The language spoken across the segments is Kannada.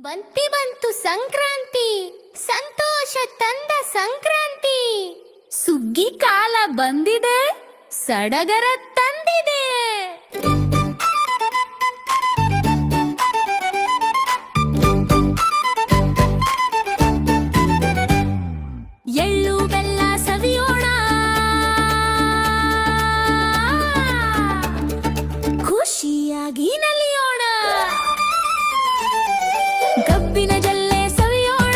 ಬಂತು ಸಂಕ್ರಾಂತಿ, ಸಂತೋಷ ತಂದ ಸಂಕ್ರಾಂತಿ. ಸುಗ್ಗಿ ಕಾಲ ಬಂದಿದೆ, ಸಡಗರ ತಂದಿದೆ. ಎಳ್ಳು ಬೆಲ್ಲ ಸವಿಯೋಣ, ಖುಷಿಯಾಗಿ ನಲಿಯೋಣ. ಕಬ್ಬಿನ ಜಲ್ಲೆ ಸವಿಯೋಣ,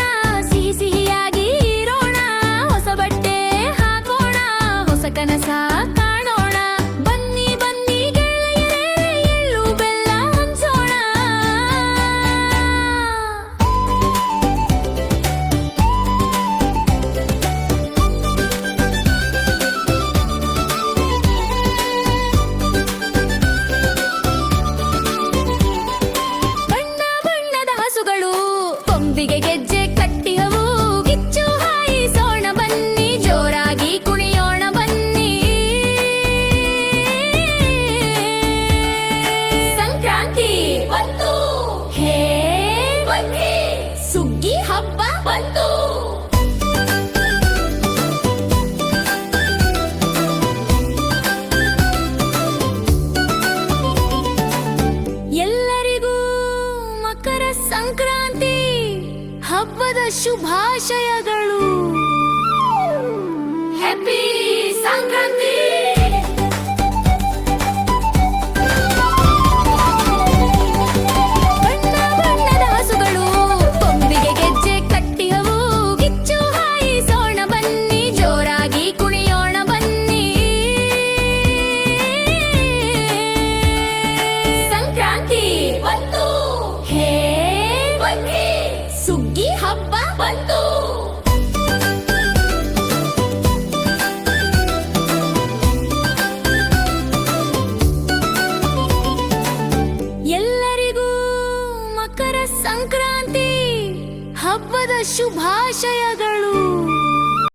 ಸಿಹಿ ಸಿಹಿಯಾಗಿ ಇರೋಣ. ಹೊಸ ಬಟ್ಟೆ ಹಾಕೋಣ, ಹೊಸ ಕನಸ ಕಾಣೋಣ. ಬನ್ನಿ ಬನ್ನಿ ಗೆಳೆಯರೇ, ಎಳ್ಳು ಬೆಲ್ಲ ಹಂಚೋಣ. ಬಣ್ಣ ಬಣ್ಣದ ಹಸುಗಳು ಕೊಂಬಿಗೆ ಗೆಜ್ಜೆ ಕಟ್ಟಿಹವು. ಗಿಚ್ಚು ಹಾಯಿಸೋಣ ಬನ್ನಿ, ಜೋರಾಗಿ ಕುಣಿಯೋಣ ಬನ್ನಿ. ಸಂಕ್ರಾಂತಿ ಬಂತು, ಹೇ ಬನ್ನಿ, ಸುಗ್ಗಿ ಹಬ್ಬ ಬಂತು. ಎಲ್ಲರಿಗೂ ಮಕರ ಸಂಕ್ರಾಂತಿ ಹಬ್ಬದ ಶುಭಾಶಯಗಳು. ಹ್ಯಾಪಿ ಸಂಕ್ರಾಂತಿ. ಬಣ್ಣ ಬಣ್ಣದ ಹಸುಗಳು ಕೊಂಬಿಗೆ ಗೆಜ್ಜೆ ಕಟ್ಟಿಹವು. ಗಿಚ್ಚು ಹಾಯಿಸೋಣ ಬನ್ನಿ, ಜೋರಾಗಿ ಕುಣಿಯೋಣ ಬನ್ನಿ. ಸಂಕ್ರಾಂತಿ ಬಂತು, ಹೇ ಬನ್ನಿ, ಸುಗ್ಗಿ ಹಬ್ಬ ಬಂತು. ಎಲ್ಲರಿಗೂ ಮಕರ ಸಂಕ್ರಾಂತಿ ಹಬ್ಬದ ಶುಭಾಶಯಗಳು.